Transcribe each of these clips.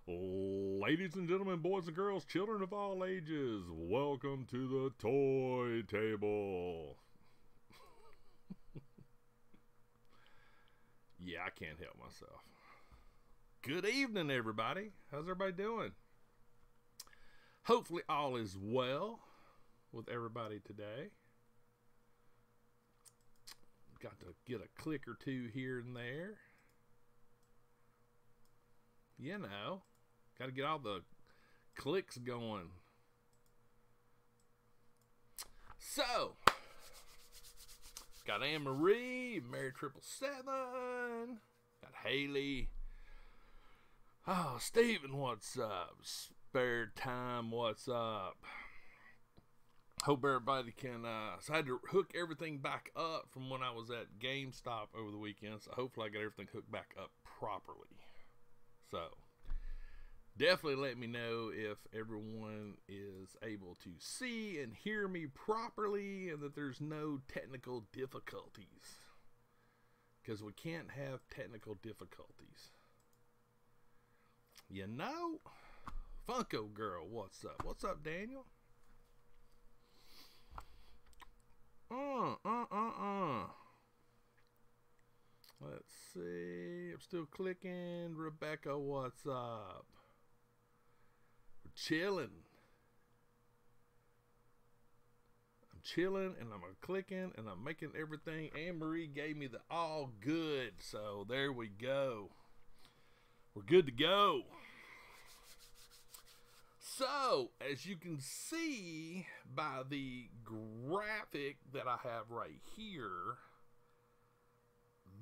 Ladies and gentlemen, boys and girls, children of all ages, welcome to the toy table. Yeah, I can't help myself. Good evening, everybody. How's everybody doing? Hopefully all is well with everybody today. Got to get a click or two here and there. You know, got to get all the clicks going. So, got Anne Marie, Mary 777, got Haley. Oh, Steven, what's up? Spare time, what's up? Hope everybody can, so I had to hook everything back up from when I was at GameStop over the weekend, so hopefully I got everything hooked back up properly. So, definitely let me know if everyone is able to see and hear me properly and that there's no technical difficulties. Because we can't have technical difficulties. You know? Funko Girl, what's up? What's up, Daniel? Let's see. I'm still clicking. Rebecca, what's up? We're chilling. I'm chilling and I'm clicking and I'm making everything. Anne Marie gave me the all good. So there we go. We're good to go. So, as you can see by the graphic that I have right here,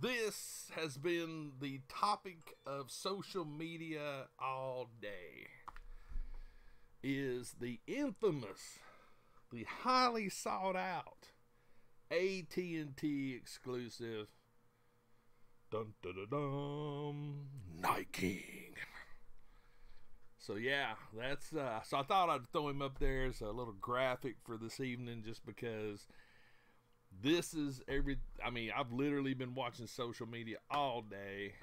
this has been the topic of social media all day. Is the infamous, the highly sought out AT&T exclusive dun dun dun dun Night King. So yeah, that's so I thought I'd throw him up there as a little graphic for this evening, just because this is I've literally been watching social media all day,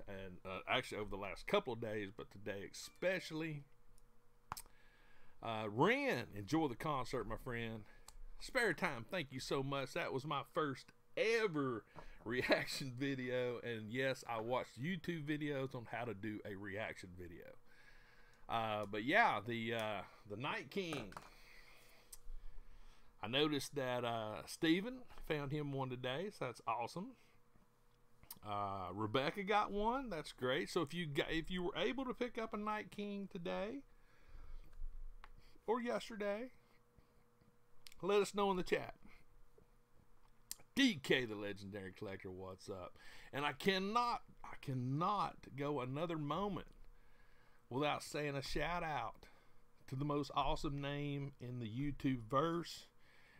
and actually over the last couple of days, but today especially. Ren, enjoy the concert, my friend. Spare time, thank you so much. That was my first ever reaction video, and yes, I watched YouTube videos on how to do a reaction video. But yeah, the Night King. I noticed that Steven found him one today, so that's awesome. Rebecca got one, that's great. So if you were able to pick up a Night King today or yesterday, let us know in the chat. DK the Legendary Collector, what's up? And I cannot go another moment without saying a shout out to the most awesome name in the YouTube verse,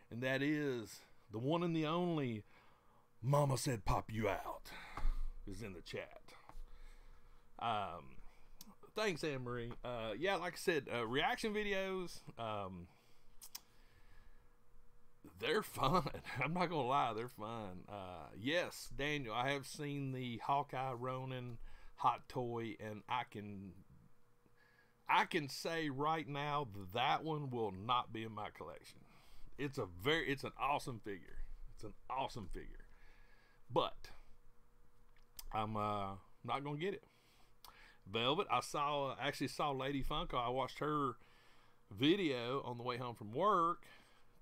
and that is the one and the only Mama Said Pop You Out is in the chat. Thanks, Anne Marie. Yeah, like I said, reaction videos, they're fun. I'm not gonna lie, they're fun. Yes, Daniel, I have seen the Hawkeye Ronin hot toy, and I can say right now that one will not be in my collection. It's an awesome figure. It's an awesome figure. But I'm not gonna get it. Velvet, I actually saw Lady Funko. I watched her video on the way home from work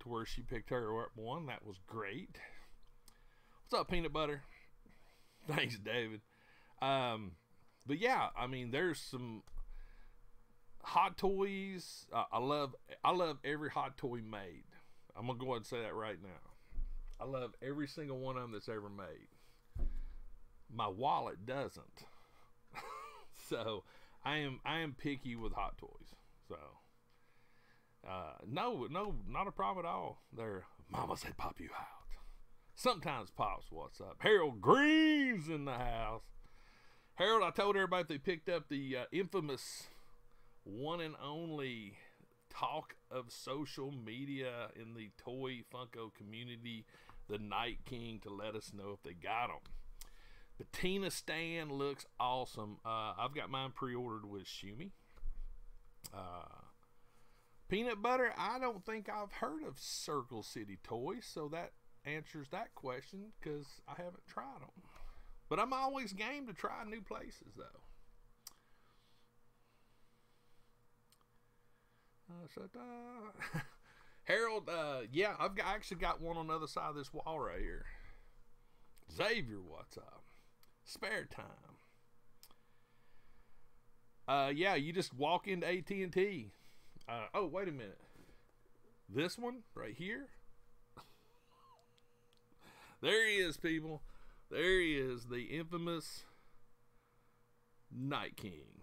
to where she picked her up one. That was great. What's up, Peanut Butter? Thanks, David. But yeah, I mean, there's some hot toys. I love every hot toy made. I'm gonna go ahead and say that right now. I love every single one of them that's ever made. My wallet doesn't. So I am picky with hot toys. So no, not a problem at all. There, Mama Said Pop You Out. Sometimes Pops, what's up? Harold Green's in the house. Harold, I told everybody they picked up the infamous one and only talk of social media in the toy Funko community, the Night King, to let us know if they got them. Patina stand looks awesome. I've got mine pre-ordered with Shumi. Peanut butter, I don't think I've heard of Circle City Toys, so that answers that question because I haven't tried them. But I'm always game to try new places, though. Harold, yeah, I've actually got one on the other side of this wall right here. Xavier, what's up? Spare time. Yeah, you just walk into AT&T. Oh, wait a minute. This one right here. There he is, people. There he is, the infamous Night King.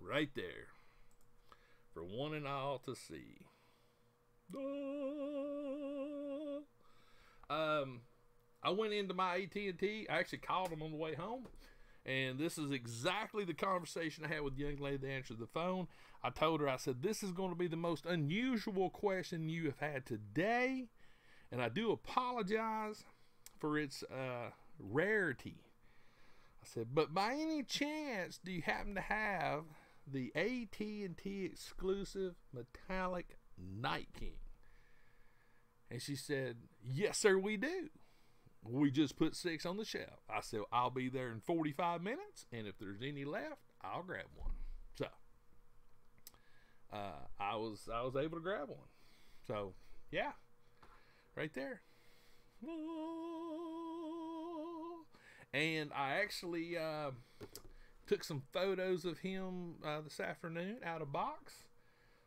Right there. For one and all to see. I went into my AT&T. I actually called them on the way home. And this is exactly the conversation I had with the young lady that answered the phone. I told her, I said, this is going to be the most unusual question you have had today. And I do apologize for its rarity. I said, but by any chance, do you happen to have the AT&T exclusive metallic Night King? And she said, yes, sir, we do. We just put 6 on the shelf. I said, I'll be there in 45 minutes, and if there's any left, I'll grab one. So, I was able to grab one. So, yeah, right there. And I actually took some photos of him this afternoon out of box.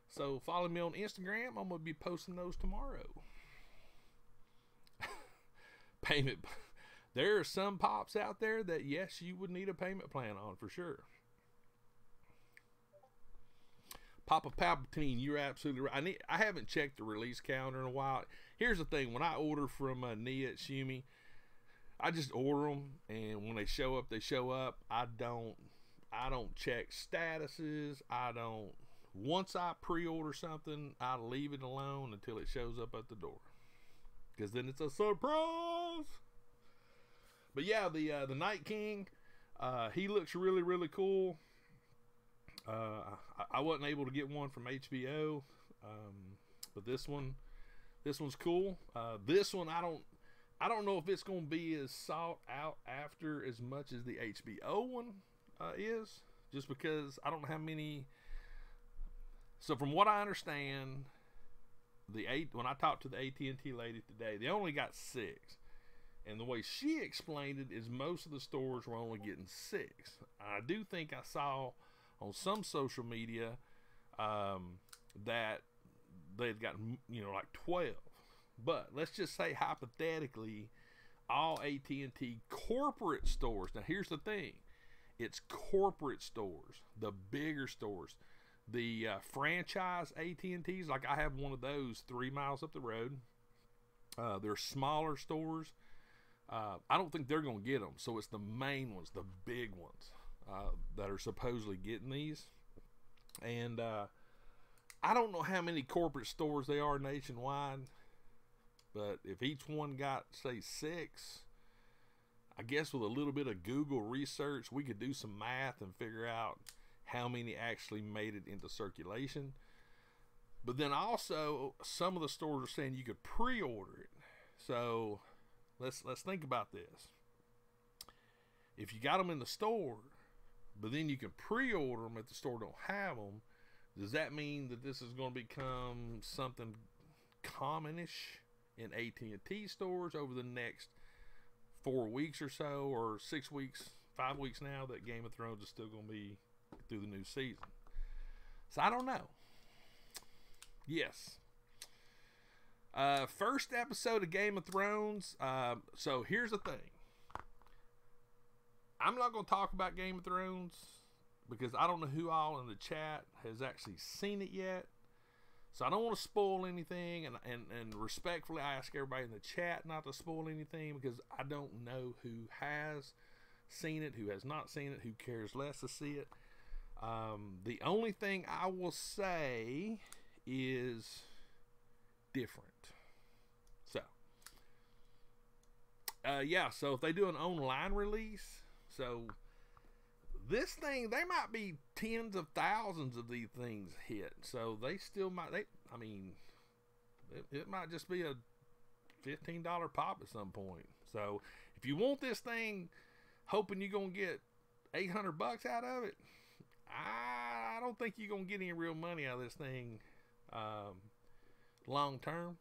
So, follow me on Instagram. I'm going to be posting those tomorrow. Payment. There are some pops out there that, yes, you would need a payment plan on for sure. Papa Palpatine, you're absolutely right. I haven't checked the release calendar in a while. Here's the thing. When I order from Nia at Shumi, I just order them, and when they show up, they show up. I don't check statuses. Once I pre-order something, I leave it alone until it shows up at the door. Because then it's a surprise. But yeah, the Night King, he looks really, really cool. I wasn't able to get one from HBO, but this one's cool. This one, I don't know if it's going to be as sought out after as much as the HBO one is, just because I don't know how many. So from what I understand, when I talked to the AT&T lady today, they only got 6. And the way she explained it is most of the stores were only getting 6. I do think I saw on some social media that they've got, like 12. But let's just say hypothetically, all AT&T corporate stores. Now here's the thing. It's corporate stores, the bigger stores. The franchise AT&Ts, like I have one of those 3 miles up the road. They're smaller stores. I don't think they're going to get them. So it's the main ones, the big ones, that are supposedly getting these. And I don't know how many corporate stores they are nationwide. But if each one got, say, 6, I guess with a little bit of Google research, we could do some math and figure out how many actually made it into circulation. But then also, some of the stores are saying you could pre-order it. So let's think about this. If you got them in the store, but then you can pre-order them if the store don't have them, does that mean that this is going to become something commonish in AT&T stores over the next 4 weeks or so, or 6 weeks, 5 weeks now that Game of Thrones is still going to be through the new season? So I don't know. Yes. First episode of Game of Thrones. So here's the thing. I'm not going to talk about Game of Thrones because I don't know who all in the chat has actually seen it yet. So I don't want to spoil anything, and respectfully I ask everybody in the chat not to spoil anything because I don't know who has seen it, who has not seen it, who cares less to see it. The only thing I will say is different. So, Yeah, so if they do an online release, so this thing, they might be tens of thousands of these things hit. So they still might, I mean, it might just be a $15 pop at some point. So if you want this thing, hoping you're going to get 800 bucks out of it, I don't think you're going to get any real money out of this thing long term.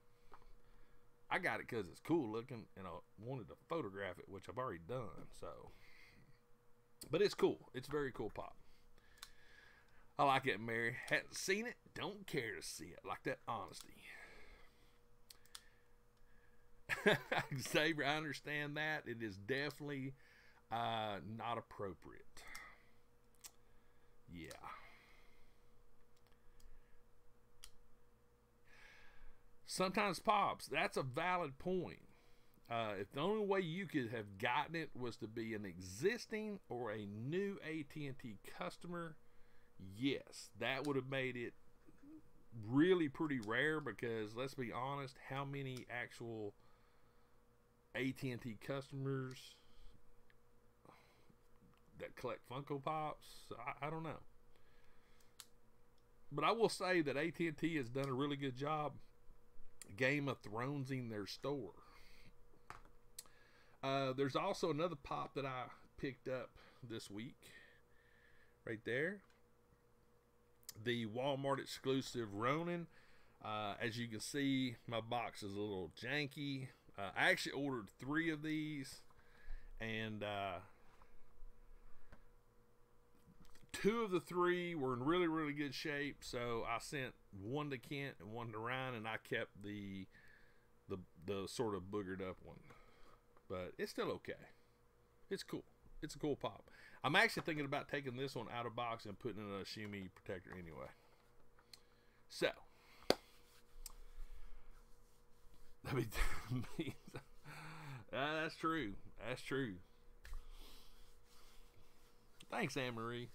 I got it because it's cool looking and I wanted to photograph it, which I've already done. So, but it's cool. It's very cool pop. I like it, Mary. Hadn't seen it, don't care to see it. Like that honesty. Xavier, I understand that. It is definitely not appropriate. Yeah. Sometimes pops. That's a valid point. If the only way you could have gotten it was to be an existing or a new AT&T customer, yes, that would have made it really pretty rare, because let's be honest, how many actual AT&T customers that collect Funko Pops? I don't know. But I will say that AT&T has done a really good job Game of Thronesing their store. There's also another pop that I picked up this week. Right there. The Walmart exclusive Ronin. As you can see, my box is a little janky. I actually ordered 3 of these, and 2 of the 3 were in really, really good shape. So I sent 1 to Kent and 1 to Ryan, and I kept the sort of boogered up one. But it's still okay. It's cool. It's a cool pop. I'm actually thinking about taking this one out of box and putting in a Shumi protector anyway. So, I mean, that's true. That's true. Thanks, Anne-Marie.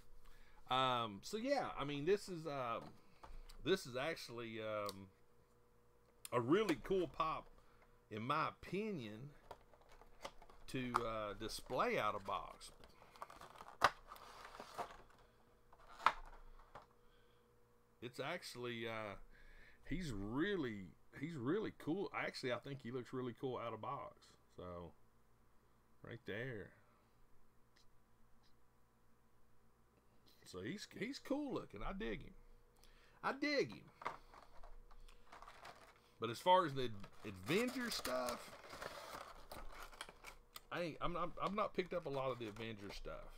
So yeah, I mean, this is actually a really cool pop, in my opinion, to display out of box. It's actually he's really cool. Actually, I think he looks really cool out of box. So right there. So he's cool looking. I dig him. I dig him. But as far as the Avengers stuff, I'm not picked up a lot of the Avengers stuff.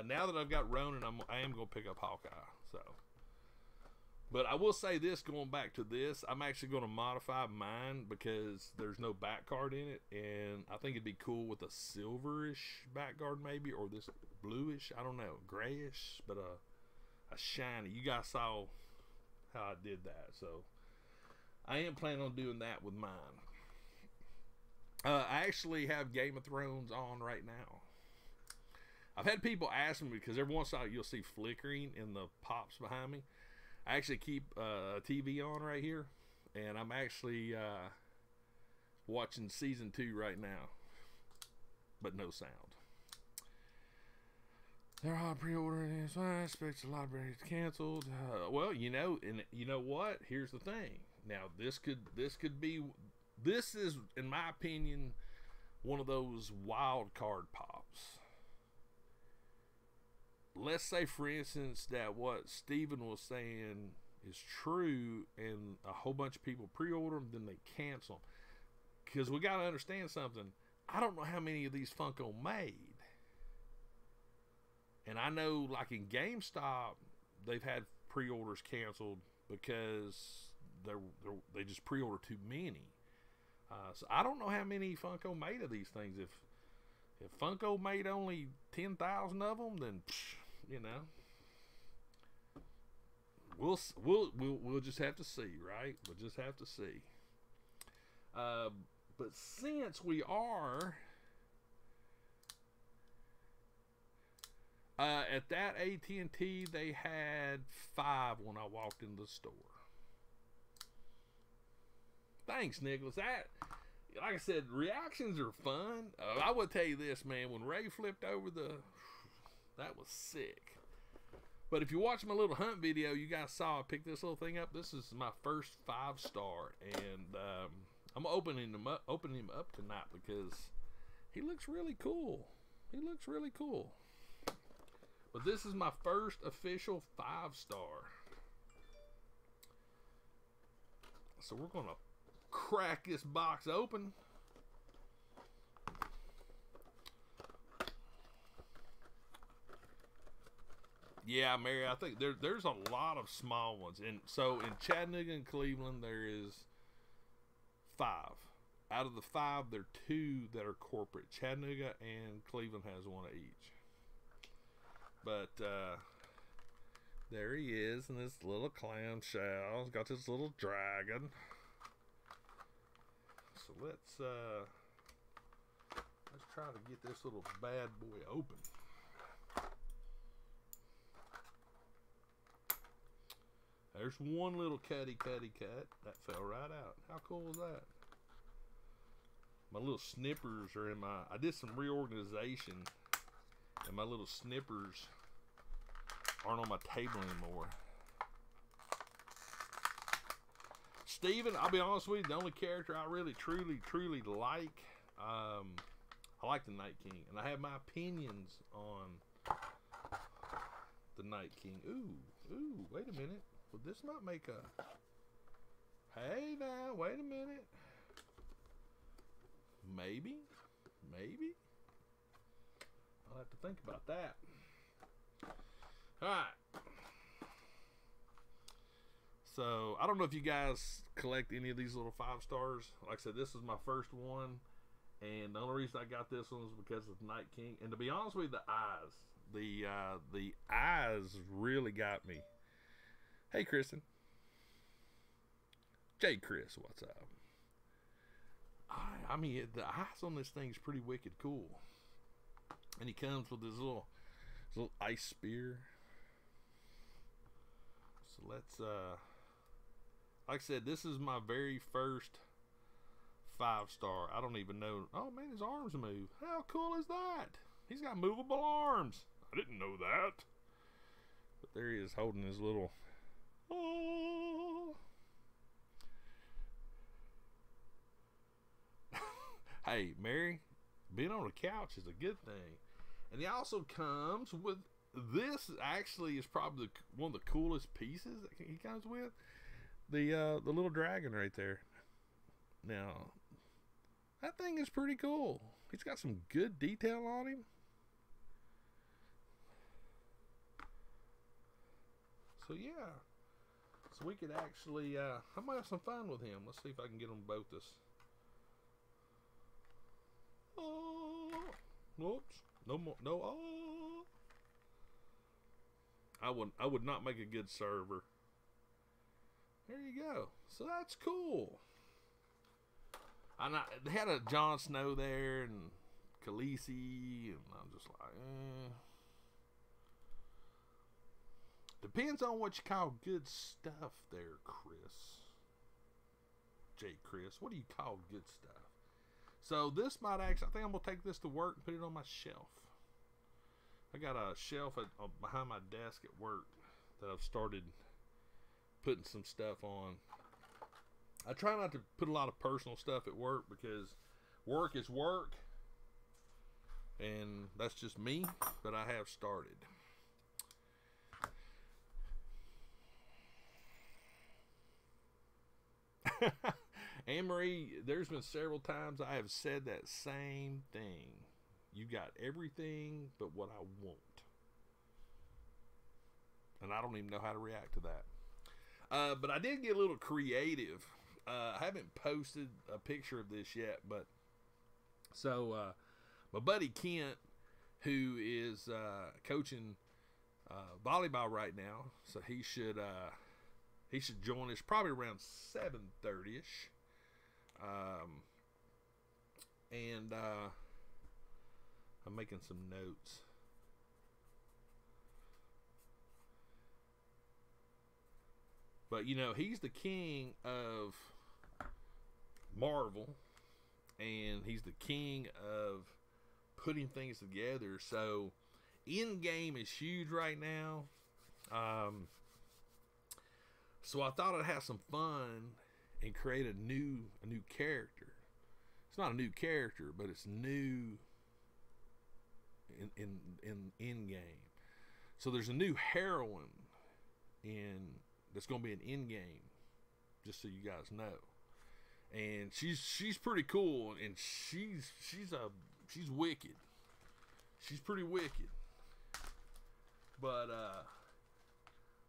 Now that I've got Ronan, I am gonna pick up Hawkeye. So, but I will say this, going back to this, I'm actually gonna modify mine because there's no back card in it, and I think it'd be cool with a silverish back guard maybe, or this bluish, I don't know, grayish, but a shiny. You guys saw how I did that, so I am planning on doing that with mine. I actually have Game of Thrones on right now. I've had people ask me, because every once in a while you'll see flickering in the pops behind me. I actually keep a TV on right here, and I'm actually watching season 2 right now, but no sound. They're all pre-ordering this. I expect the library's canceled. Well, you know, and you know what? Here's the thing. Now, this could be. This is, in my opinion, one of those wild card pops. Let's say, for instance, that what Steven was saying is true, and a whole bunch of people pre-order them, then they cancel them. Because we got to understand something. I don't know how many of these Funko made. And I know, like in GameStop, they've had pre-orders canceled because they just pre-order too many. So I don't know how many Funko made of these things. If Funko made only 10,000 of them, then you know, we'll just have to see, right? We'll just have to see. But since we are at that AT&T, they had 5 when I walked in the store. Thanks, Nicholas. like I said, reactions are fun. I will tell you this, man. When Ray flipped over that was sick. But if you watch my little hunt video, you guys saw I picked this little thing up. This is my first 5-star, and I'm opening him up tonight because he looks really cool. He looks really cool. But this is my first official 5-star. So we're gonna crack this box open. Yeah, Mary, I think there's a lot of small ones. And so in Chattanooga and Cleveland, there is 5. Out of the 5, there are 2 that are corporate. Chattanooga and Cleveland has 1 of each. But there he is in this little clamshell. He's got this little dragon. So let's try to get this little bad boy open. There's one little cutty cut. That fell right out. How cool is that? My little snippers are in my... I did some reorganization, and my little snippers aren't on my table anymore. Steven, I'll be honest with you, the only character I really, truly like, I like the Night King. And I have my opinions on the Night King. Ooh, wait a minute. Would this not make a... Hey now, wait a minute. Maybe. I'll have to think about that. Alright. So, I don't know if you guys collect any of these little 5-stars. Like I said, this is my first one. And the only reason I got this one was because of Night King. And to be honest with you, the eyes. The eyes really got me. Hey, Kristen. J. Chris, what's up? I mean, the eyes on this thing's pretty wicked cool. And he comes with his little ice spear. So let's, like I said, this is my very first 5-star. I don't even know. Oh, man, his arms move. How cool is that? He's got movable arms. I didn't know that. But there he is holding his little... Oh. Hey, Mary, being on the couch is a good thing. And he also comes with this. Actually, is probably one of the coolest pieces that he comes with. The little dragon right there. Now, that thing is pretty cool. He's got some good detail on him. So yeah. So we could actually, I might have some fun with him. Let's see if I can get them both this. Oh, whoops, no more, no. Oh, I would not make a good server. There you go. So that's cool. They had a Jon Snow there and Khaleesi, and I'm just like, Depends on what you call good stuff there, Chris. J. Chris, what do you call good stuff? So this might actually, I think I'm going to take this to work and put it on my shelf. I got a shelf behind my desk at work that I've started putting some stuff on. I try not to put a lot of personal stuff at work because work is work. And that's just me, but I have started. Anne-Marie, there's been several times I have said that same thing. You got everything but what I want. And I don't even know how to react to that. But I did get a little creative. I haven't posted a picture of this yet, but so my buddy Kent, who is coaching volleyball right now, so he should join us probably around 7:30ish. And I'm making some notes. But you know, he's the king of Marvel, and he's the king of putting things together. So in game is huge right now. So I thought I'd have some fun and create a new character. It's not a new character, but it's new in game. So there's a new heroine that's going to be an in game, just so you guys know. And she's pretty cool, and she's wicked. She's pretty wicked. But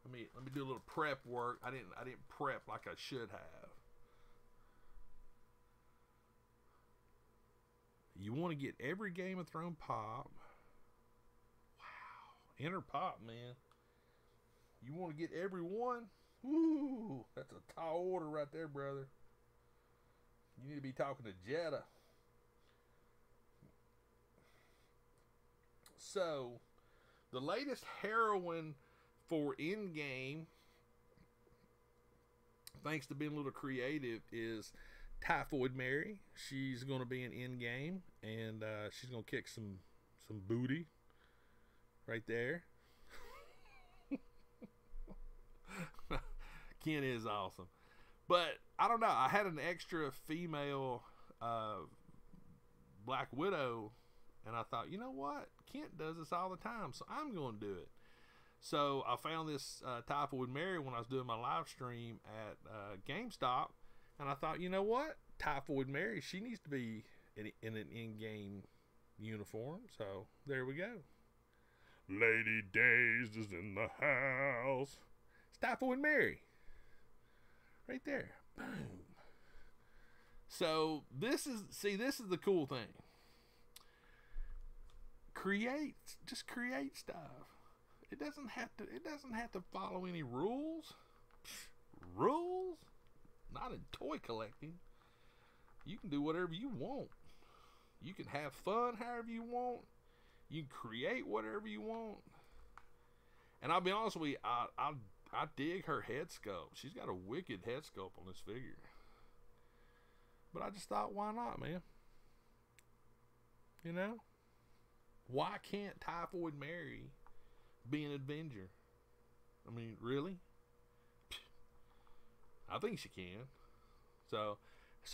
let me do a little prep work. I didn't prep like I should have. You want to get every Game of Thrones pop. Wow, enter pop, man. You want to get every one? Woo, that's a tall order right there, brother. You need to be talking to Jeddah. So, the latest heroine for in-game, thanks to being a little creative, is Typhoid Mary. She's going to be an in-game, and she's going to kick some booty right there. Ken is awesome. But, I don't know, I had an extra female Black Widow, and I thought, you know what? Kent does this all the time, so I'm going to do it. So I found this Typhoid Mary when I was doing my live stream at GameStop, and I thought, you know what? Typhoid Mary, she needs to be in an in-game uniform. So there we go. Lady Days is in the house. It's Typhoid Mary. Right there. Boom. So this is the cool thing. Just create stuff. It doesn't have to follow any rules. Rules? Not in toy collecting. You can do whatever you want. You can have fun however you want. You can create whatever you want. And I'll be honest with you, I dig her head sculpt. She's got a wicked head sculpt on this figure. But I just thought, why not, man? You know? Why can't Typhoid Mary be an Avenger? I mean, really? I think she can. So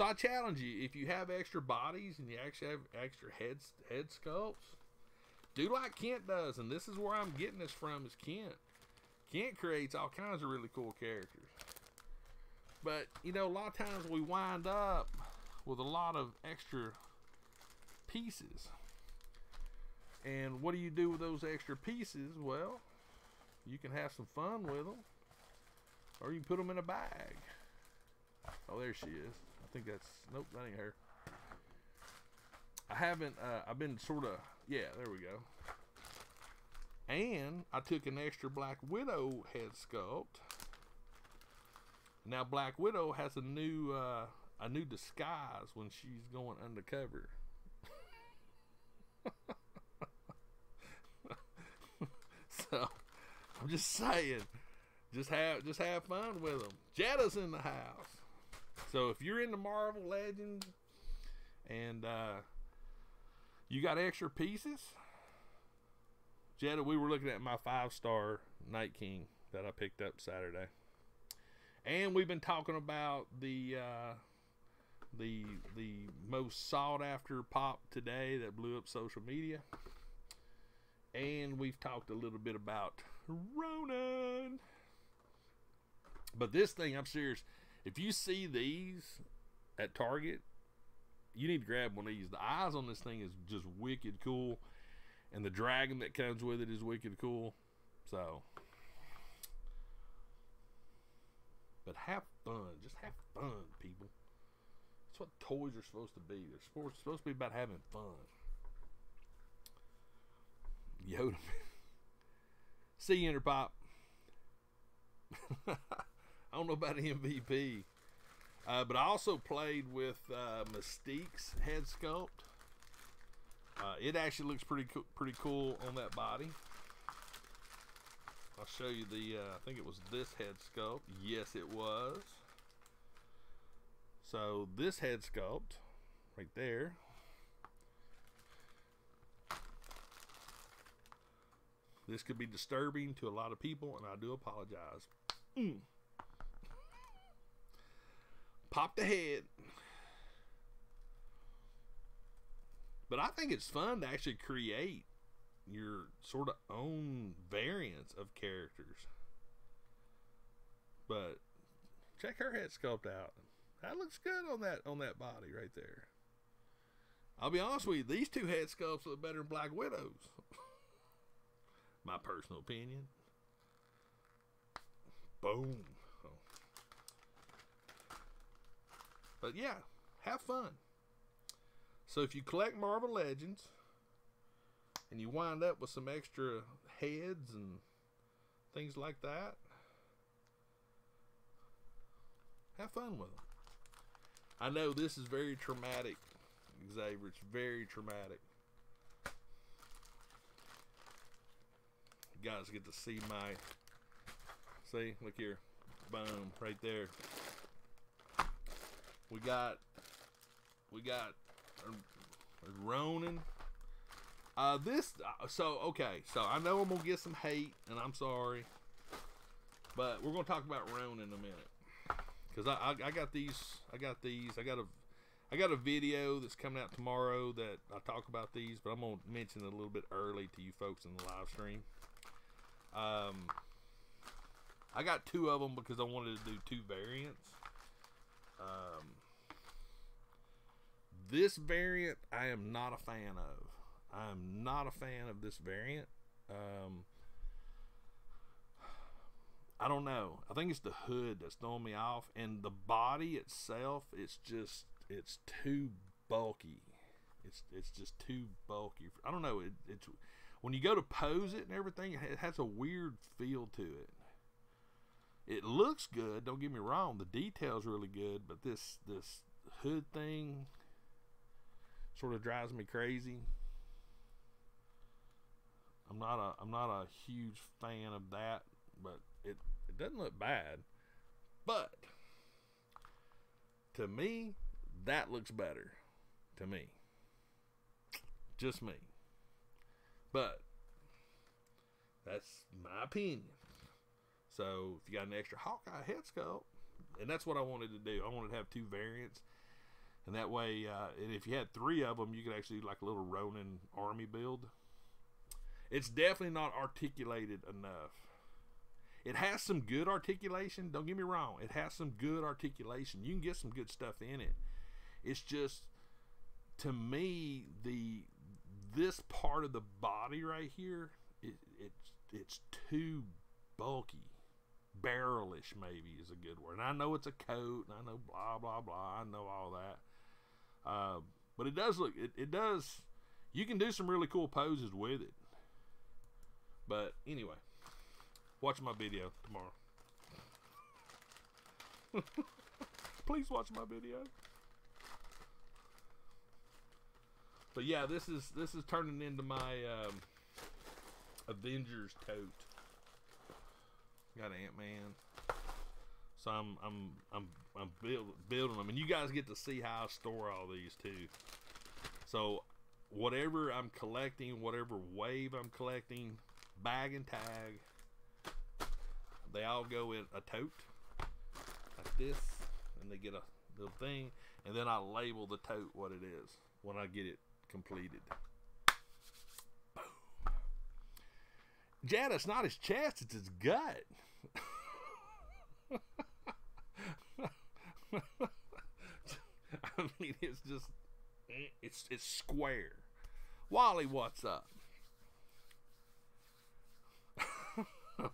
I challenge you, if you have extra bodies and you actually have extra head sculpts, do like Kent does. And this is where I'm getting this from, is Kent. Kent creates all kinds of really cool characters. But, you know, a lot of times we wind up with a lot of extra pieces. And what do you do with those extra pieces? Well, you can have some fun with them, or you can put them in a bag. Oh, there she is. I think that's, nope, that ain't her. I've been sort of, yeah, there we go. And I took an extra Black Widow head sculpt. Now Black Widow has a new disguise when she's going undercover. So I'm just saying, just have fun with them. Jeddah's in the house. So if you're into Marvel Legends and you got extra pieces, Jeddah, we were looking at my 5-star Night King that I picked up Saturday, and we've been talking about the most sought after pop today that blew up social media. And we've talked a little bit about Ronan. But this thing, I'm serious. If you see these at Target, you need to grab one of these. The eyes on this thing is just wicked cool. And the dragon that comes with it is wicked cool. So. But have fun. Just have fun, people. That's what toys are supposed to be. They're supposed to be about having fun. Yoda. See you, Interpop. I don't know about MVP. But I also played with Mystique's head sculpt. It actually looks pretty cool on that body. I'll show you the, I think it was this head sculpt. Yes, it was. So this head sculpt right there. This could be disturbing to a lot of people, and I do apologize. Pop the head. But I think it's fun to actually create your sort of own variants of characters. But check her head sculpt out. That looks good on that body right there. I'll be honest with you, these two head sculpts look better than Black Widow's. My personal opinion. Boom. Oh. But yeah, have fun. So if you collect Marvel Legends and you wind up with some extra heads and things like that, have fun with them. I know this is very traumatic, Xavier. It's very traumatic. You guys get to see my... See, look here. Boom, right there. We got Ronin. Okay, so I know I'm gonna get some hate, and I'm sorry, but we're gonna talk about Ronin in a minute, because I got these. I got a video that's coming out tomorrow that I talk about these, but I'm gonna mention it a little bit early to you folks in the live stream. I got two of them because I wanted to do two variants. This variant I am not a fan of. I am not a fan of this variant. I don't know. I think it's the hood that's throwing me off, and the body itself, it's too bulky. It's just too bulky. I don't know. It's when you go to pose it and everything, it has a weird feel to it. It looks good, don't get me wrong. The detail's really good, but this hood thing sort of drives me crazy. I'm not a huge fan of that, but it doesn't look bad. But to me, that looks better. To me. Just me. But that's my opinion. So if you got an extra Hawkeye head sculpt, and that's what I wanted to do. I wanted to have two variants, and that way, and if you had three of them, you could actually do like a little Ronin army build. It's definitely not articulated enough. It has some good articulation. Don't get me wrong. It has some good articulation. You can get some good stuff in it. It's just, to me, this part of the body right here, it's too bulky. Barrelish maybe is a good word. And I know it's a coat, and I know blah blah blah. I know all that. But it does look. It does. You can do some really cool poses with it. But anyway, watch my video tomorrow. Please watch my video. But yeah, this is turning into my Avengers tote. Got Ant-Man. So I'm building them, and you guys get to see how I store all these too. So whatever I'm collecting, whatever wave I'm collecting, bag and tag, they all go in a tote like this, and they get a little thing, and then I label the tote what it is when I get it completed. Boom. Jad, it's not his chest, it's his gut. I mean, it's just, it's square. Wally, what's up?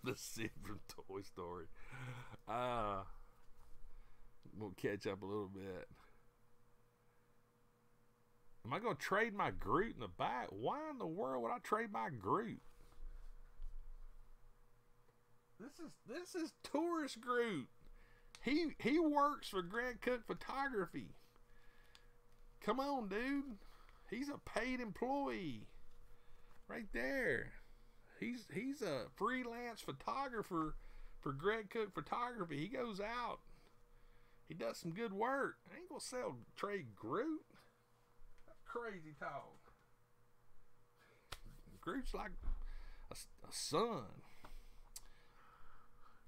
The scene from Toy Story. We'll catch up a little bit. Am I going to trade my Groot in the back? Why in the world would I trade my Groot? This is tourist Groot. He works for Grant Cook Photography. Come on, dude. He's a paid employee. Right there. He's a freelance photographer for Grant Cook Photography. He goes out. He does some good work. I ain't gonna trade Groot. crazy tall. Groot's like a son.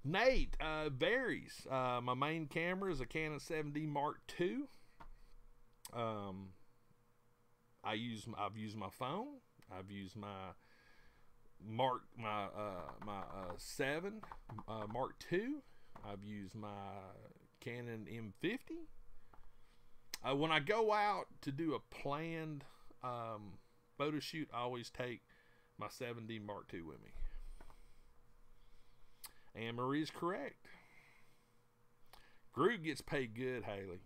Nate, varies. My main camera is a Canon 7D Mark II. I've used my phone. I've used my 7 Mark II. I've used my Canon M50. When I go out to do a planned photo shoot, I always take my 7D Mark II with me. And Marie's correct. Groot gets paid good, Haley.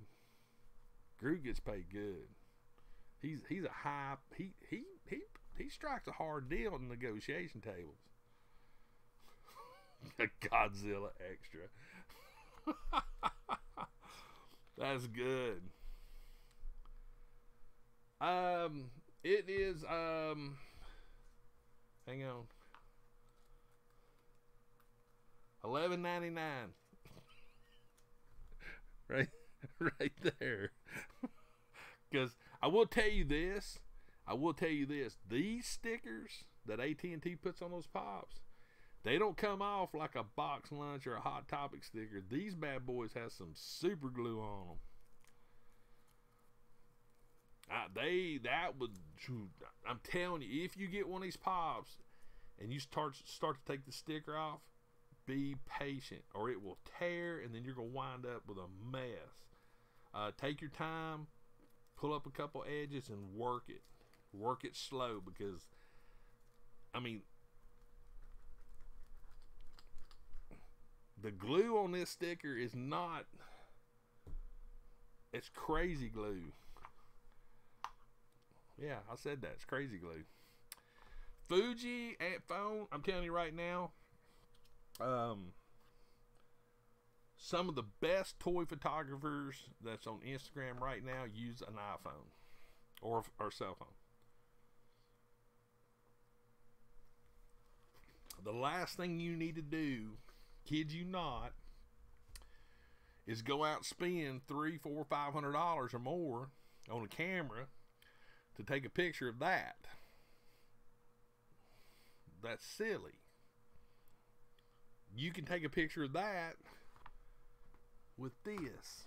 Groot gets paid good. He's a high. He strikes a hard deal in negotiation tables. A Godzilla extra. That's good. It is hang on. $11.99. Right there. Because I will tell you this. These stickers that AT&T puts on those pops, they don't come off like a box lunch or a Hot Topic sticker. These bad boys have some super glue on them. I'm telling you, if you get one of these pops and you start to take the sticker off, be patient or it will tear and then you're going to wind up with a mess. Take your time, pull up a couple edges and work it. Work it slow because, I mean, the glue on this sticker is not, it's crazy glue. Yeah, I said that. It's crazy glue. Fuji phone, I'm telling you right now, some of the best toy photographers that's on Instagram right now use an iPhone or cell phone. The last thing you need to do, kid you not, is go out and spend $300, $400, $500 or more on a camera to take a picture of that. That's silly. You can take a picture of that with this.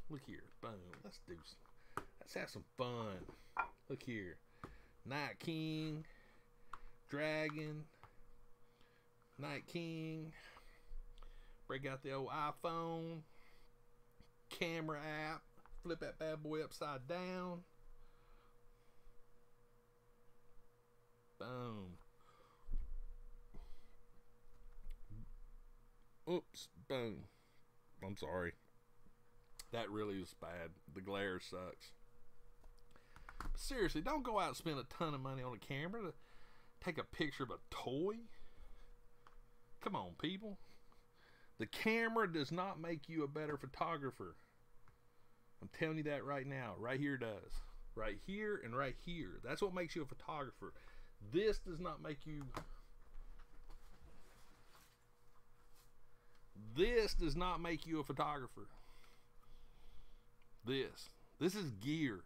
Look here, boom. Let's have some fun. Look here, Night King, Dragon, Night King. Break out the old iPhone camera app. Flip that bad boy upside down. Boom. Oops. Boom. I'm sorry. That really was bad. The glare sucks. But seriously, don't go out and spend a ton of money on a camera to take a picture of a toy. Come on, people. The camera does not make you a better photographer. I'm telling you that right now. Right here does. Right here and right here. That's what makes you a photographer. This does not make you... This does not make you a photographer. This is gear.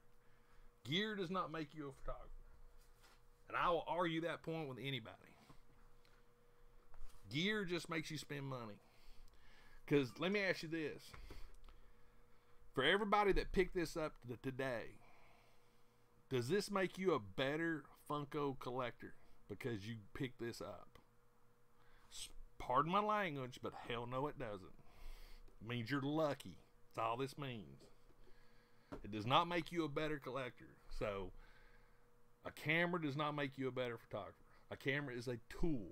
Gear does not make you a photographer. And I will argue that point with anybody. Gear just makes you spend money. Because let me ask you this. For everybody that picked this up today, does this make you a better Funko collector because you picked this up? Pardon my language, but hell no it doesn't. It means you're lucky. That's all this means. It does not make you a better collector. So, a camera does not make you a better photographer. A camera is a tool.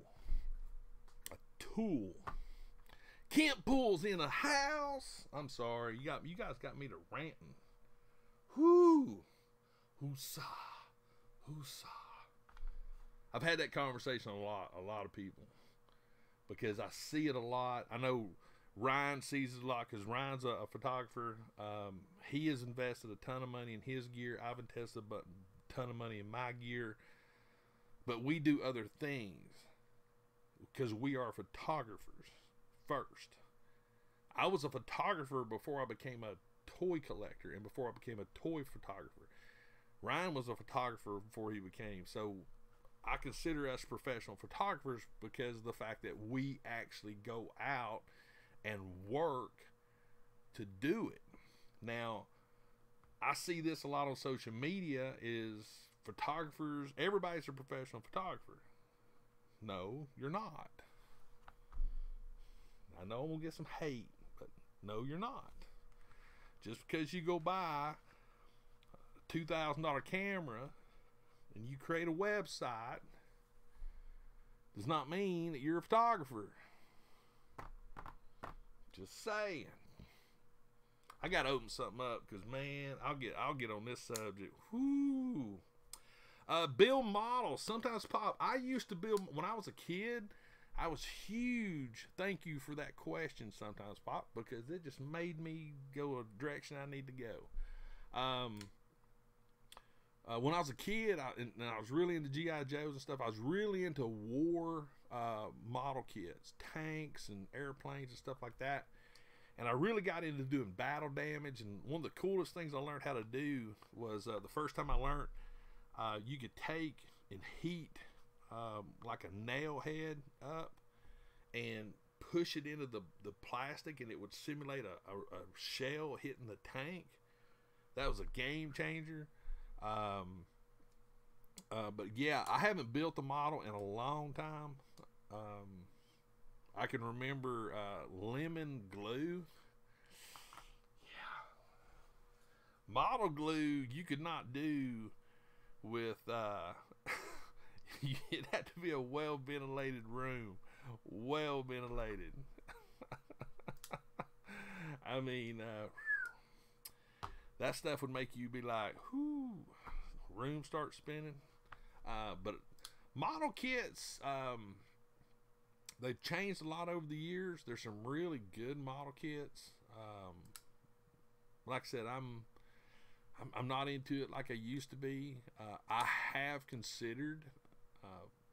A tool. Kent pulls in a house. I'm sorry. You guys got me to ranting. Whoo. Hoosah. Hoosah. I've had that conversation a lot of people. Because I see it a lot. I know Ryan sees it a lot because Ryan's a photographer. He has invested a ton of money in his gear. I've invested a ton of money in my gear. But we do other things because we are photographers first. I was a photographer before I became a toy collector and before I became a toy photographer. Ryan was a photographer before he became. So I consider us professional photographers because of the fact that we actually go out and work to do it. Now, I see this a lot on social media is photographers, everybody's a professional photographer. No, you're not. I know I'm going to get some hate, but no, you're not. Just because you go buy a $2,000 camera and you create a website does not mean that you're a photographer. Just saying. I gotta open something up because, man, I'll get on this subject. Whoo. Build models. Sometimes pop. I used to build when I was a kid. I was huge. Thank you for that question. Sometimes pop, because it just made me go a direction I need to go. When I was a kid, and I was really into G.I. Joes and stuff. I was really into war model kits, tanks and airplanes and stuff like that. And I really got into doing battle damage. And one of the coolest things I learned how to do was the first time I learned you could take and heat like a nail head up and push it into the plastic, and it would simulate a shell hitting the tank. That was a game changer. But yeah, I haven't built a model in a long time. I can remember lemon glue. Yeah. Model glue you could not do with it'd have to be a well ventilated room. Well ventilated. I mean, that stuff would make you be like, whoo, room starts spinning. But model kits, they've changed a lot over the years. There's some really good model kits. Like I said, I'm not into it like I used to be. I have considered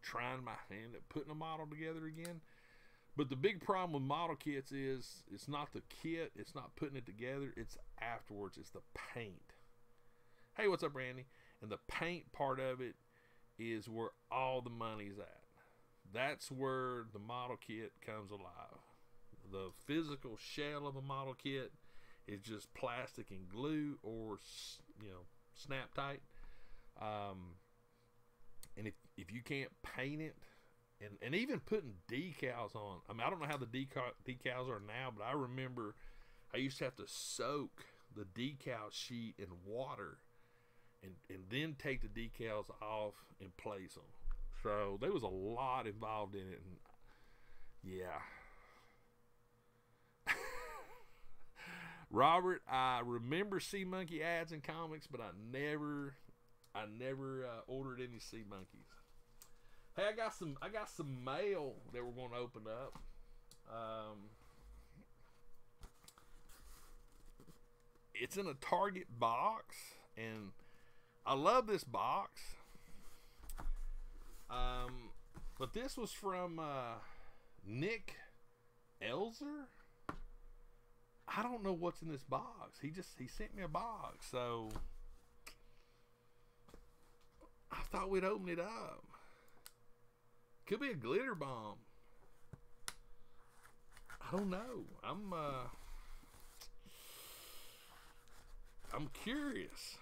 trying my hand at putting a model together again. But the big problem with model kits is it's not the kit, it's not putting it together, it's afterwards, it's the paint. Hey, what's up, Randy? And the paint part of it is where all the money's at. That's where the model kit comes alive. The physical shell of a model kit is just plastic and glue, or snap tight. And if you can't paint it, and even putting decals on, I mean, I don't know how the decals are now, but I remember I used to have to soak the decal sheet in water and then take the decals off and place them. So there was a lot involved in it, and yeah. Robert, I remember Sea Monkey ads in comics, but I never ordered any Sea Monkeys. Hey, I got some mail that we're going to open up. It's in a Target box, and I love this box. But this was from Nick Elzer. I don't know what's in this box. He sent me a box, so I thought we'd open it up. Could be a glitter bomb. I don't know. I'm curious.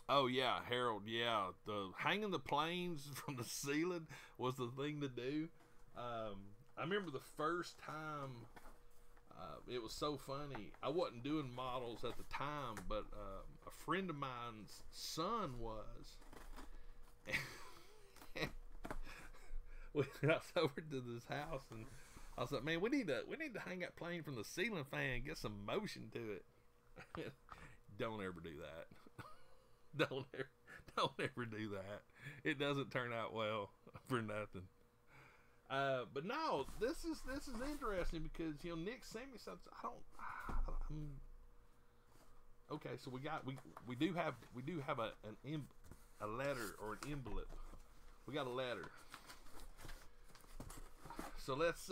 Oh yeah, Harold. Yeah, the hanging the planes from the ceiling was the thing to do. I remember the first time. It was so funny. I wasn't doing models at the time, but a friend of mine's son was. We got over to this house, and I was like, "Man, we need to hang that plane from the ceiling fan and get some motion to it." Don't ever do that. Don't ever do that. It doesn't turn out well for nothing. But no, this is interesting because Nick sent me something. Okay, so we do have a letter or an envelope. We got a letter. So let's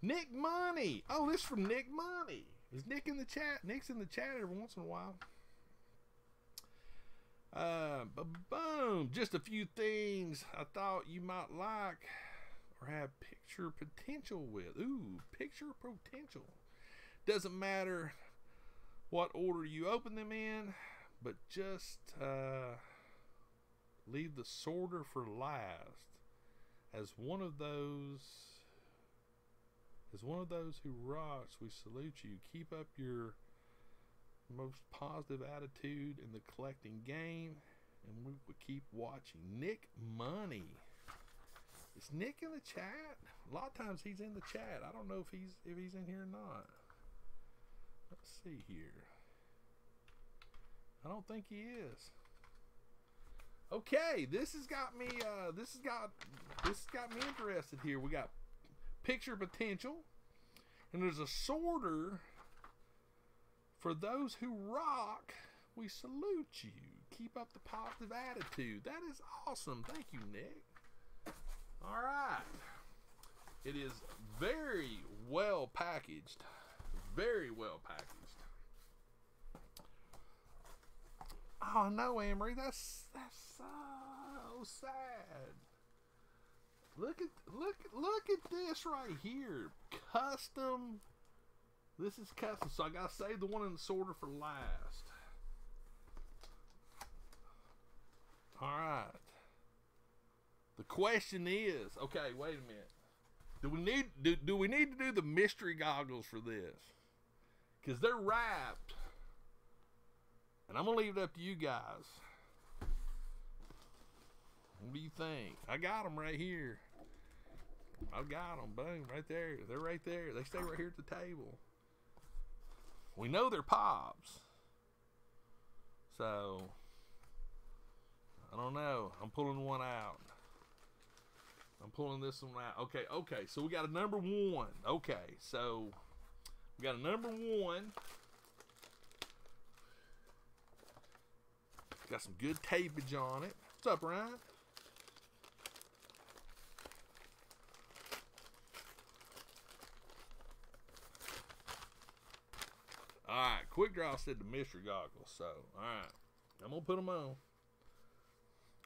Nick Money. Oh, this is from Nick Money. Is Nick in the chat? Nick's in the chat every once in a while. Boom. Just a few things I thought you might like or have picture potential with. Ooh, picture potential. Doesn't matter what order you open them in, but just leave the sorter for last. As one of those who rocks, we salute you. Keep up your most positive attitude in the collecting game, and we will keep watching. Nick Money. Is Nick in the chat? A lot of times he's in the chat. I don't know if he's in here or not. Let's see here. I don't think he is. Okay, this has got me interested here. We got picture potential, and there's a sorter. For those who rock, we salute you. Keep up the positive attitude. That is awesome. Thank you, Nick. All right. It is very well packaged. Very well packaged. Oh no, Amory, that's so sad. Look at this right here. Custom. This is custom, so I gotta save the one in the sorter for last. All right. The question is, okay, wait a minute. Do we need to do the mystery goggles for this? Because they're wrapped. And I'm going to leave it up to you guys. What do you think? I got them right here. I've got them. Boom. Right there. They're right there. They stay right here at the table. We know they're pops. So, I don't know. I'm pulling one out. I'm pulling this one out. Okay. So we got a number one. Okay. So, we got a number one. Got some good tapage on it. What's up, Ryan? Alright, Quick Draw said the mystery goggles. So, alright. I'm going to put them on.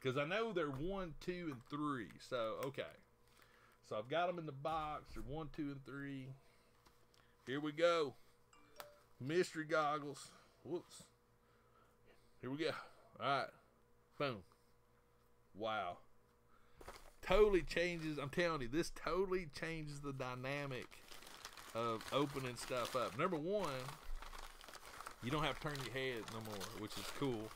Because I know they're 1, 2, and 3. So, okay. So, I've got them in the box. They're 1, 2, and 3. Here we go. Mystery goggles. Whoops. Here we go. Alright. Boom. Wow. Totally changes. I'm telling you, this totally changes the dynamic of opening stuff up. Number one, you don't have to turn your head no more, which is cool.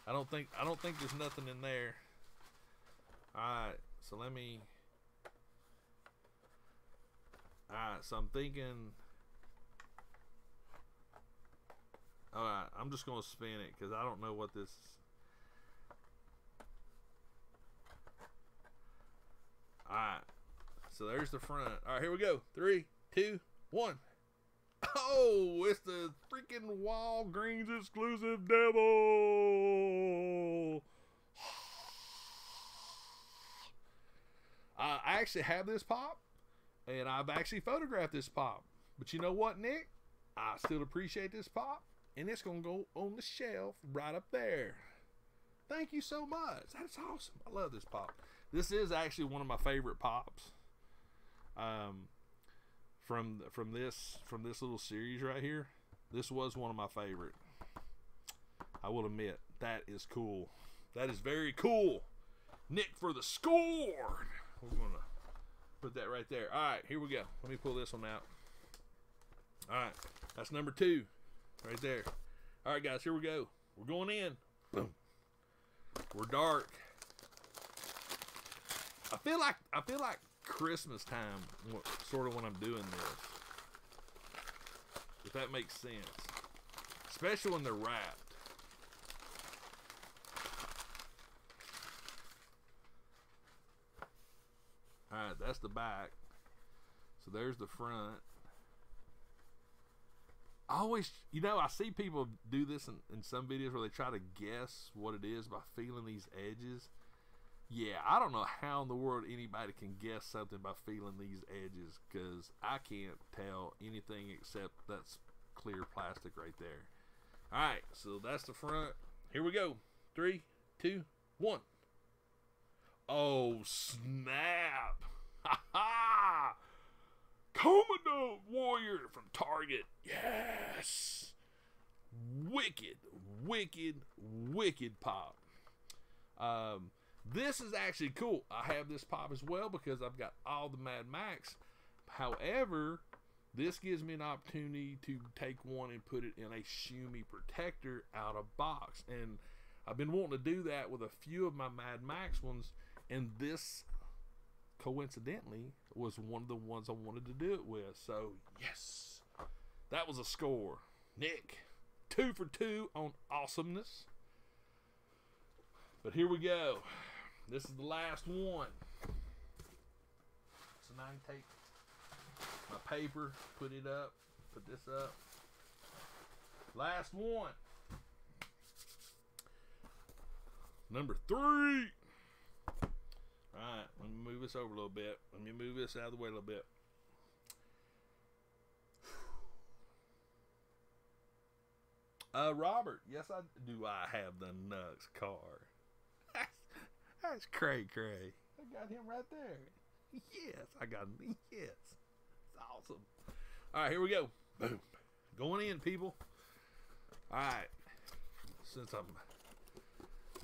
I don't think there's nothing in there. Alright, so let me. Alright, so I'm thinking. Alright, I'm just gonna spin it because I don't know what this. Alright, so there's the front. Alright, here we go. 3, 2, 1. Oh, it's the freaking Walgreens exclusive devil. I actually have this pop, and I've actually photographed this pop. But you know what, Nick? I still appreciate this pop, and it's going to go on the shelf right up there. Thank you so much. That's awesome. I love this pop. This is actually one of my favorite pops. From this little series right here. This was one of my favorite. I will admit, that is cool. That is very cool. Nick for the score. We're going to put that right there. All right, here we go. Let me pull this one out. All right, that's number 2 right there. All right, guys, here we go. We're going in. Boom. We're dark. I feel like Christmas time, sort of when I'm doing this. If that makes sense. Especially when they're wrapped. Alright, that's the back. So there's the front. I always, I see people do this in some videos where they try to guess what it is by feeling these edges. Yeah, I don't know how in the world anybody can guess something by feeling these edges, because I can't tell anything except that's clear plastic right there. Alright, so that's the front. Here we go. 3, 2, 1. Oh, snap. Ha ha! Commando Warrior from Target. Yes! Wicked, wicked, wicked pop. This is actually cool. I have this pop as well because I've got all the Mad Max. However, this gives me an opportunity to take one and put it in a Shumi protector out of box. And I've been wanting to do that with a few of my Mad Max ones. And this, coincidentally, was one of the ones I wanted to do it with. So, yes. That was a score. Nick, 2 for 2 on awesomeness. But here we go. This is the last one. So now I can take my paper, put it up, put this up. Last one. Number 3. Alright, let me move this over a little bit. Let me move this out of the way a little bit. Robert, yes, I have the Nux car. That's cray. I got him right there. Yes, I got him. Yes. It's awesome. Alright, here we go. Boom. Going in, people. Alright. Since I'm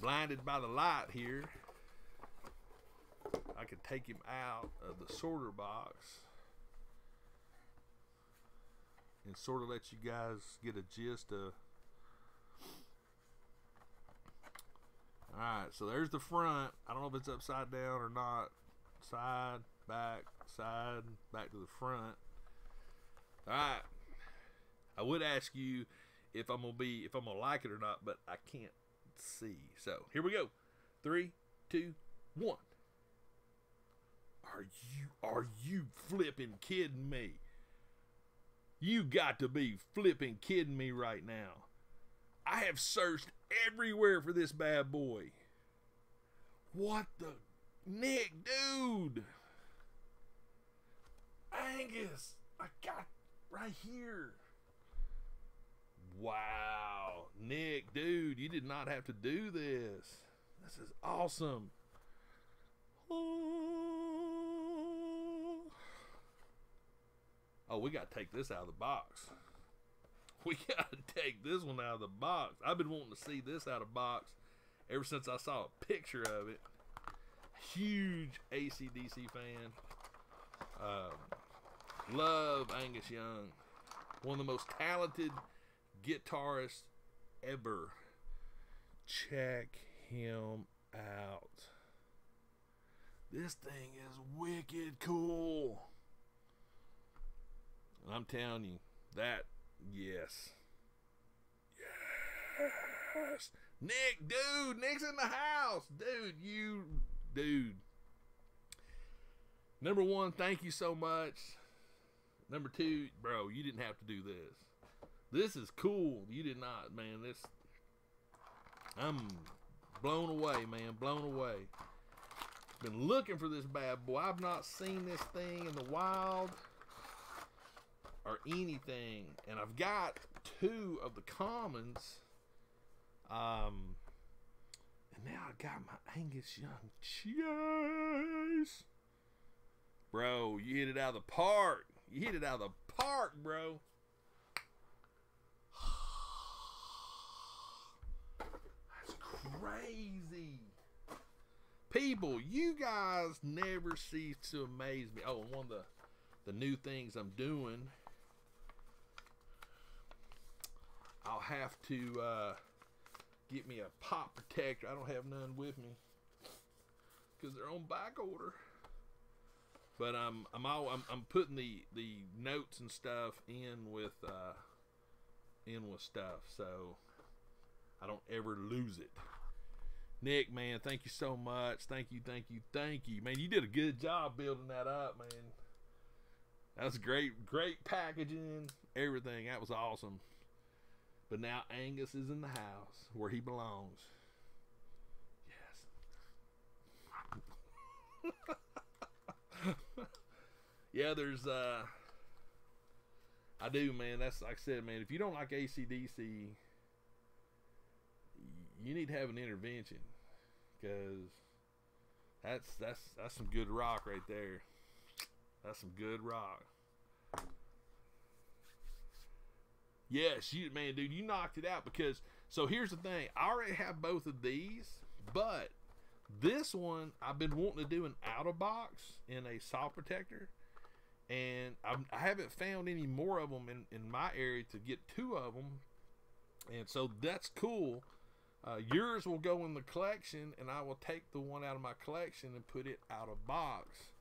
blinded by the light here, I can take him out of the sorter box and sort of let you guys get a gist of. Alright, so there's the front. I don't know if it's upside down or not. Side, back to the front. Alright. I would ask you if I'm gonna like it or not, but I can't see. So here we go. 3, 2, 1. Are you flipping kidding me? You got to be flipping kidding me right now. I have searched everywhere for this bad boy. What the... Nick, dude. Angus, I got right here. Wow. Nick, dude, you did not have to do this. This is awesome. Oh, we got to take this out of the box. We got to take this one out of the box. I've been wanting to see this out of box ever since I saw a picture of it. Huge AC/DC fan. Love Angus Young. One of the most talented guitarists ever. Check him out. This thing is wicked cool. And I'm telling you, that, yes. Yes. Nick, dude, Nick's in the house. Dude. Number 1, thank you so much. Number 2, bro, you didn't have to do this. This is cool. You did not, man. I'm blown away, man. Blown away. Been looking for this bad boy. I've not seen this thing in the wild or anything. And I've got 2 of the commons. And now I got my Angus Young Chase. Bro, you hit it out of the park. You hit it out of the park, bro. That's crazy. People, you guys never cease to amaze me. Oh, and one of the new things I'm doing, I'll have to get me a pop protector. I don't have none with me because they're on back order. But I'm putting the notes and stuff in with stuff, so I don't ever lose it. Nick, man, thank you so much. Thank you. Man, you did a good job building that up, man. That was great packaging, everything. That was awesome. But now Angus is in the house where he belongs. Yes. Yeah, there's I do, man. That's like I said, man. If you don't like AC/DC, you need to have an intervention, because that's some good rock right there. That's some good rock. Yes, man, dude, you knocked it out. Because so here's the thing. I already have both of these, but this one I've been wanting to do an out of box in a saw protector, and I haven't found any more of them in my area to get two of them, and so that's cool. Yours will go in the collection, and I will take the one out of my collection and put it out of box,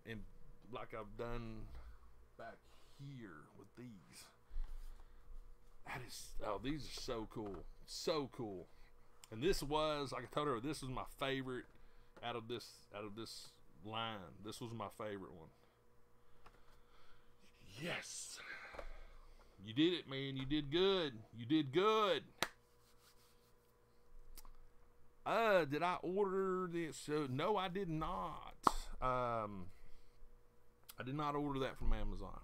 and like I've done back here with these. That is, oh, these are so cool, so cool. And this was, like I told her, this was my favorite out of this line. This was my favorite one. Yes, you did it, man. You did good. You did good. Did I order this? No, I did not. I did not order that from Amazon.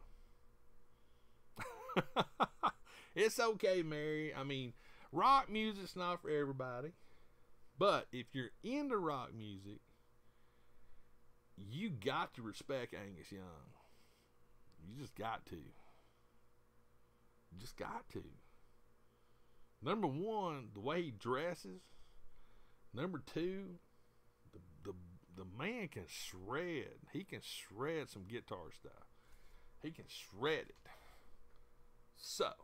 It's okay, Mary. I mean, rock music's not for everybody. But if you're into rock music, you got to respect Angus Young. You just got to. You just got to. Number one, the way he dresses. Number two, the man can shred. He can shred some guitar stuff. He can shred it. So,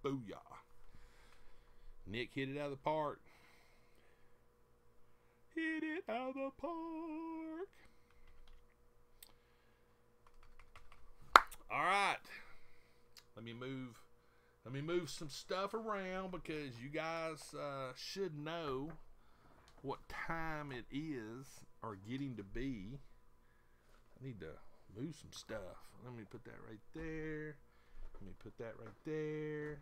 booyah. Nick hit it out of the park. Hit it out of the park. All right. Let me move some stuff around, because you guys should know what time it is, or getting to be. I need to move some stuff. Let me put that right there. Let me put that right there.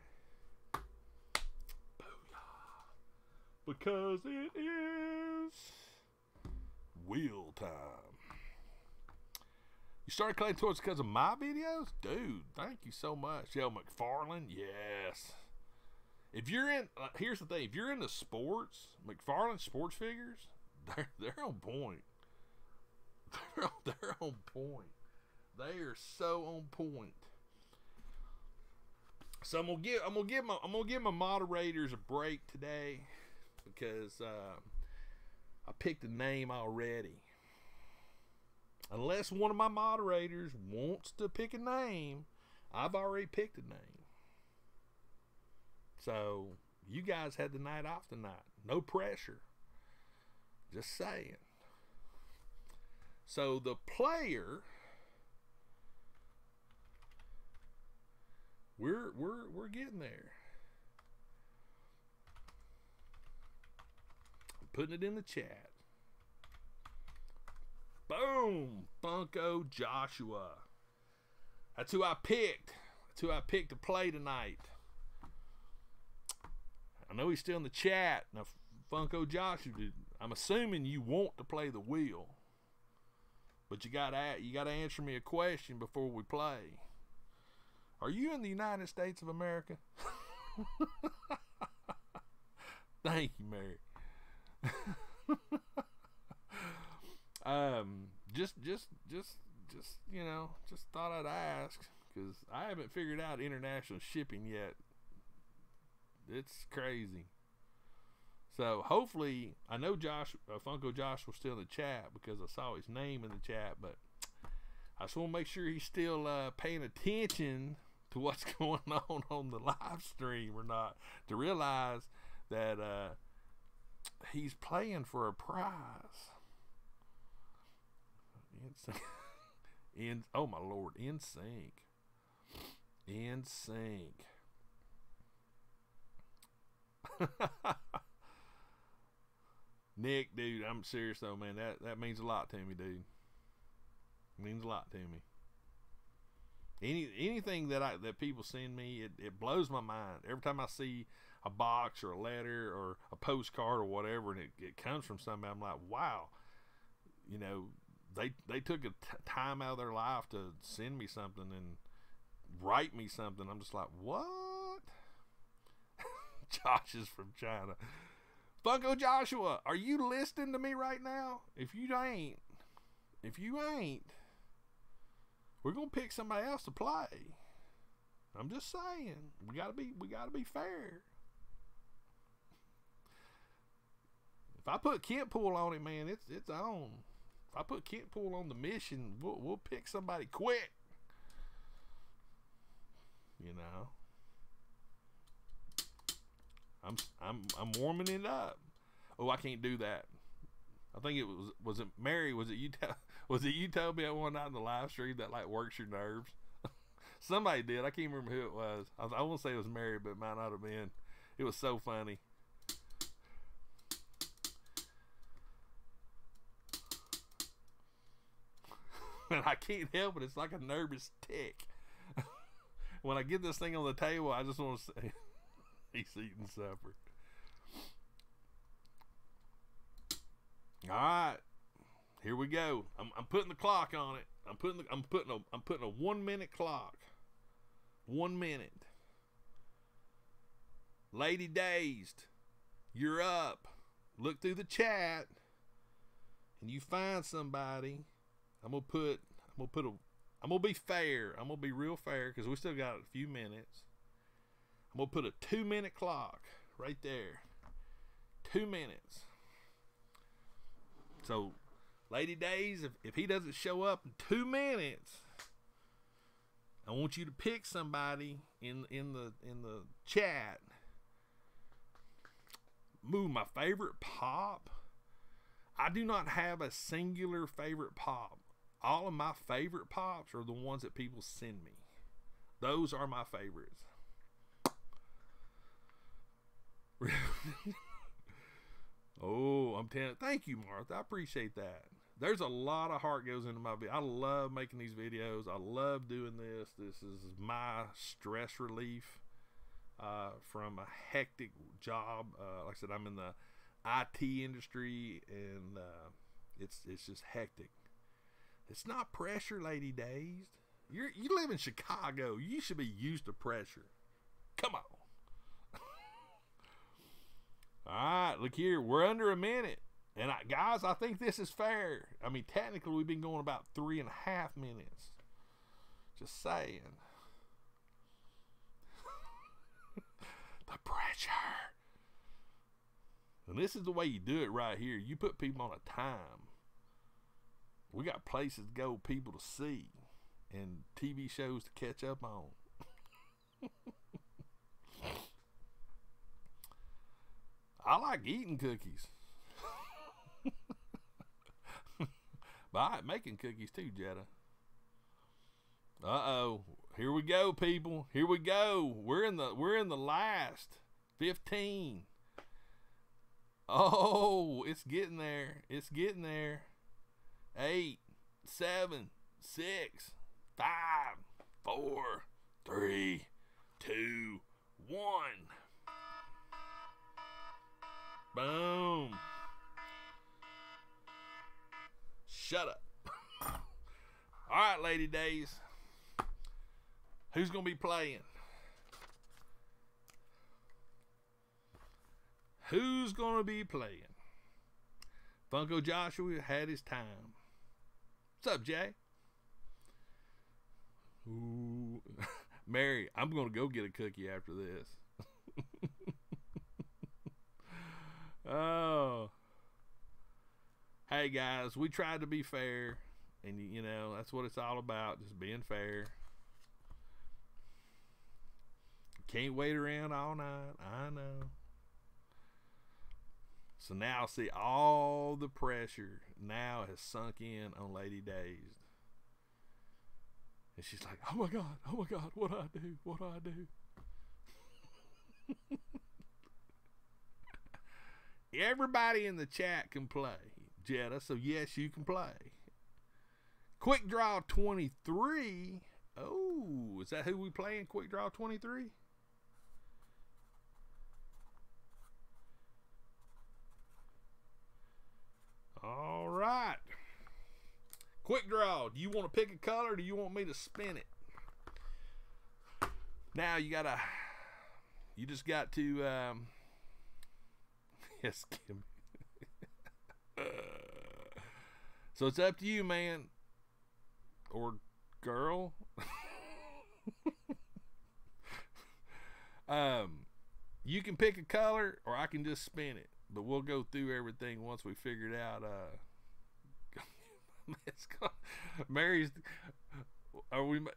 Booyah. Because it is wheel time. You started collecting toys because of my videos? Dude, thank you so much. Yo, McFarlane, yes. If you're in, here's the thing. If you're into sports, McFarlane sports figures, they're on point. They're on point. They are so on point. So I'm gonna give my moderators a break today, because I picked a name already. Unless one of my moderators wants to pick a name, I've already picked a name. So you guys had the night off tonight. No pressure. Just saying. So the player, we're getting there. I'm putting it in the chat. Boom! Funko Joshua. That's who I picked. That's who I picked to play tonight. I know he's still in the chat. Now, Funko Joshua, I'm assuming you want to play the wheel. But you gotta answer me a question before we play. Are you in the United States of America? Thank you, Mary. Just you know, just thought I'd ask, because I haven't figured out international shipping yet. It's crazy. So hopefully, I know Funko Josh was still in the chat, because I saw his name in the chat, but I just want to make sure he's still paying attention to what's going on the live stream or not, to realize that he's playing for a prize. Oh my Lord, in sync. Nick, dude, I'm serious though, man. That means a lot to me, dude. It means a lot to me. Anything that people send me, it blows my mind. Every time I see a box or a letter or a postcard or whatever, and it comes from somebody, I'm like, wow, you know, they took a time out of their life to send me something and write me something. I'm just like, what? Josh is from China. Funko Joshua, are you listening to me right now? If you ain't, we're gonna pick somebody else to play. I'm just saying, we gotta be fair. If I put Kentpool on it, man, it's on. If I put Kentpool on the mission, we'll pick somebody quick. You know. I'm warming it up. Oh, I can't do that. I think it was it Mary? Was it you? Was it you told me one night in the live stream that like works your nerves? Somebody did. I can't remember who it was. I won't say it was Mary, but it might not have been. It was so funny. And I can't help it. It's like a nervous tick. When I get this thing on the table, I just want to say, he's eating supper. All right, here we go. I'm putting the clock on it. I'm putting a 1 minute clock. 1 minute. Lady Dazed, you're up. Look through the chat, and you find somebody. I'm gonna be fair. I'm gonna be real fair because we still got a few minutes. I'm gonna put a 2 minute clock right there. 2 minutes. So, Lady Days, if he doesn't show up in 2 minutes, I want you to pick somebody in the chat. Move my favorite pop. I do not have a singular favorite pop. All of my favorite pops are the ones that people send me. Those are my favorites. Oh, I'm telling. Thank you, Martha. I appreciate that. There's a lot of heart goes into my video. I love making these videos. I love doing this. This is my stress relief from a hectic job. Like I said, I'm in the IT industry, and it's just hectic. It's not pressure, Lady Dazed. You live in Chicago. You should be used to pressure. Come on. All right, look here. We're under a minute. And guys, I think this is fair. I mean, technically, we've been going about 3.5 minutes. Just saying. The pressure. And this is the way you do it right here. You put people on a time. We got places to go, people to see, and TV shows to catch up on. I like eating cookies. But I like making cookies too, Jetta. Uh-oh. Here we go, people. Here we go. We're in the last 15. Oh, it's getting there. It's getting there. 8, 7, 6, 5, 4, 3, 2, 1. Boom. Shut up. All right, Lady Days. Who's going to be playing? Who's going to be playing? Funko Joshua had his time. What's up, Jay? Ooh. Mary, I'm going to go get a cookie after this. Oh. Hey, guys, we tried to be fair. And, you know, that's what it's all about, just being fair. Can't wait around all night. I know. So now, see, all the pressure now has sunk in on Lady Dazed. And she's like, oh my God, what do I do? What do I do? Everybody in the chat can play, Jetta, so yes, you can play. Quick Draw 23. Oh, is that who we playing? Quick Draw 23? All right. Quick draw. Do you want to pick a color or do you want me to spin it? Now you just got to, yes, Kim. So it's up to you, man. Or girl. You can pick a color or I can just spin it. But we'll go through everything once we figure it out. Mary's,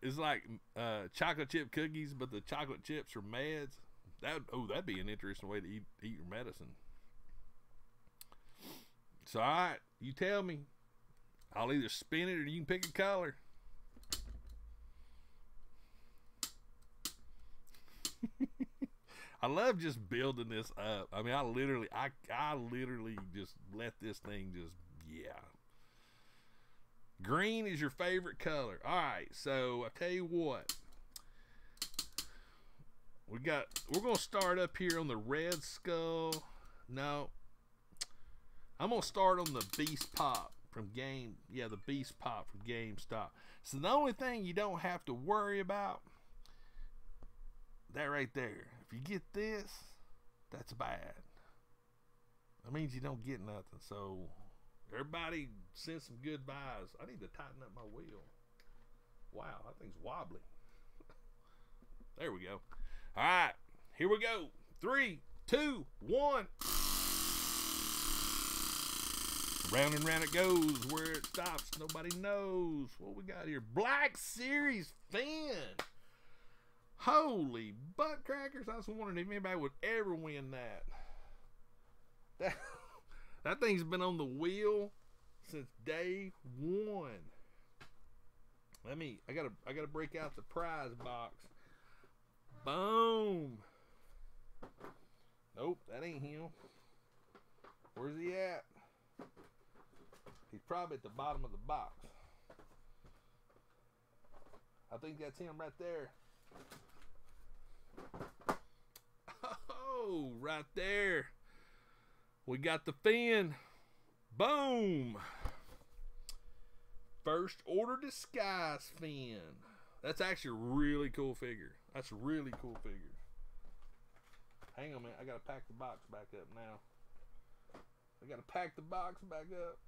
it's like chocolate chip cookies, but the chocolate chips are meds. That'd be an interesting way to eat your medicine. So alright, you tell me. I'll either spin it or you can pick a color. I love just building this up. I mean, I literally just let this thing just, yeah. Green is your favorite color. All right, so I tell you what. We're going to start up here on the red skull. No. I'm going to start on the Beast Pop from the Beast Pop from GameStop. So the only thing you don't have to worry about, that right there. If you get this, that's bad. That means you don't get nothing. So everybody send some good vibes. I need to tighten up my wheel. Wow, that thing's wobbly. There we go. All right, here we go. 3, 2, 1. Round and round it goes. Where it stops, nobody knows. What we got here? Black Series Fin. Holy butt crackers. I was wondering if anybody would ever win that. That thing's been on the wheel since day one. I gotta break out the prize box. Boom. Nope, that ain't him. Where's he at? He's probably at the bottom of the box. I think that's him right there. Oh, right there. We got the fin. Boom. First Order Disguise Fin. That's actually a really cool figure. That's a really cool figure. Hang on a minute. I got to pack the box back up now. I got to pack the box back up.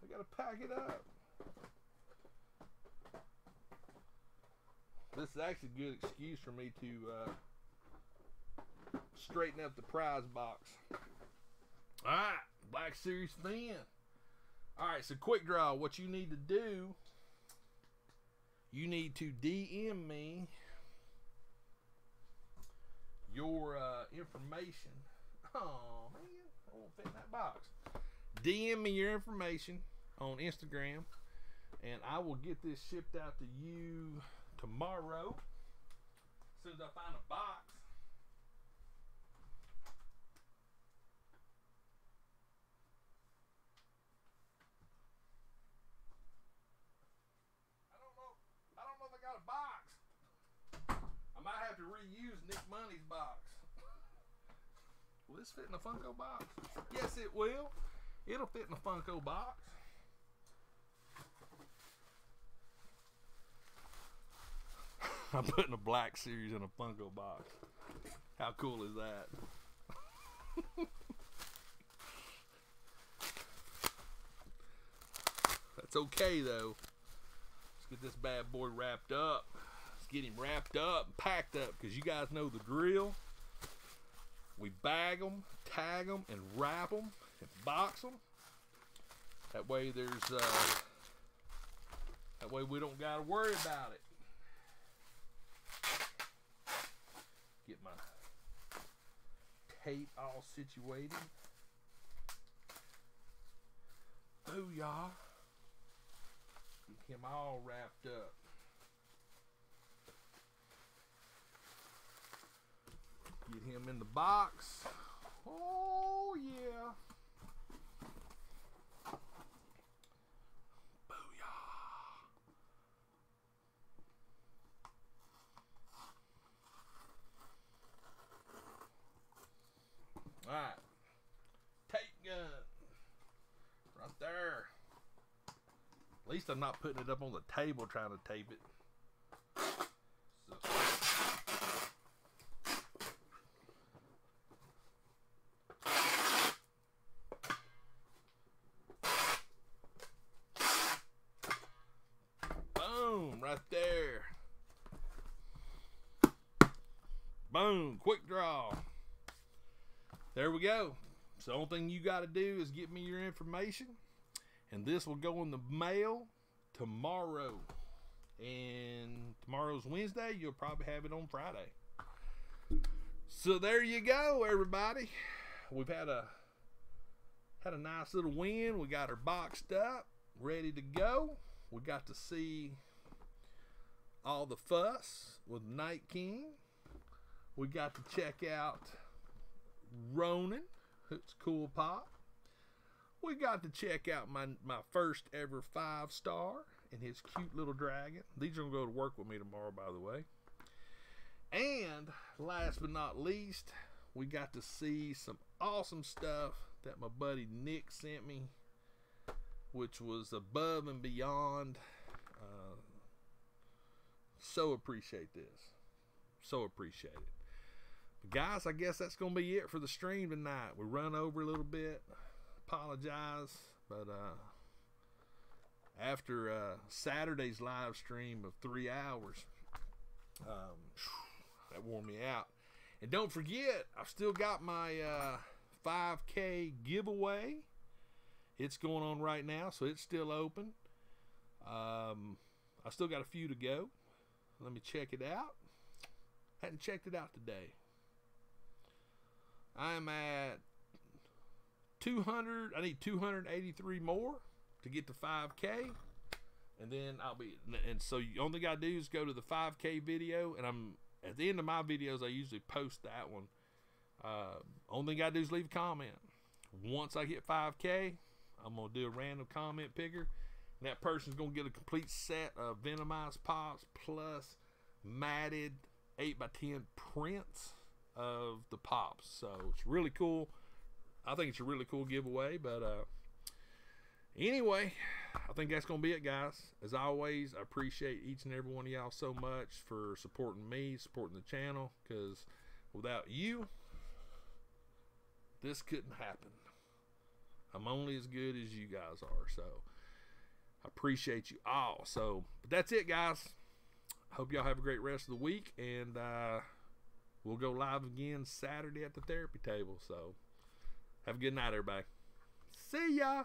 I got to pack it up. This is actually a good excuse for me to straighten up the prize box. Alright, Black Series Fin. Alright, so quick draw. What you need to do, you need to DM me your information. Oh, man, I won't fit in that box. DM me your information on Instagram, and I will get this shipped out to you tomorrow, as soon as I find a box. I don't know if I got a box. I might have to reuse Nick Money's box. Will this fit in a Funko box? Yes, it will. It'll fit in a Funko box. I'm putting a Black Series in a Funko box. How cool is that? That's okay though. Let's get this bad boy wrapped up. Let's get him wrapped up and packed up, because you guys know the drill. We bag them, tag them, and wrap them, and box them. That way that way we don't gotta worry about it. Get my tape all situated. Booyah. Get him all wrapped up. Get him in the box. Oh yeah. Alright. Tape gun. Right there. least I'm not putting it up on the table trying to tape it. Boom, right there. Boom, quick draw. There we go. So the only thing you got to do is get me your information, and this will go in the mail tomorrow. And tomorrow's Wednesday. You'll probably have it on Friday. So there you go, everybody. We've had a nice little win. We got her boxed up, ready to go. We got to see all the fuss with Night King. We got to check out Ronin. It's cool pop. We got to check out my first ever 5-star and his cute little dragon. These are going to go to work with me tomorrow, by the way. And last but not least, we got to see some awesome stuff that my buddy Nick sent me, which was above and beyond. So appreciate this. So appreciate it. But guys, I guess that's going to be it for the stream tonight. We run over a little bit. Apologize. But after Saturday's live stream of 3 hours, that wore me out. And don't forget, I've still got my 5K giveaway. It's going on right now, so it's still open. I still got a few to go. Let me check it out. Hadn't checked it out today. I'm at 200. I need 283 more to get to 5K. And then I'll be, and so the only thing I do is go to the 5K video, and I'm at the end of my videos I usually post that one. Only thing I do is leave a comment. Once I hit 5K, I'm gonna do a random comment picker, and that person's gonna get a complete set of Venomized pops plus matted 8x10 prints of the pops. So it's really cool. I think it's a really cool giveaway. But anyway, I think that's gonna be it, guys. As always, I appreciate each and every one of y'all so much for supporting me, supporting the channel, because without you, this couldn't happen. I'm only as good as you guys are, so I appreciate you all. So, but that's it, guys. Hope y'all have a great rest of the week, and we'll go live again Saturday at the therapy table. So have a good night, everybody. See ya.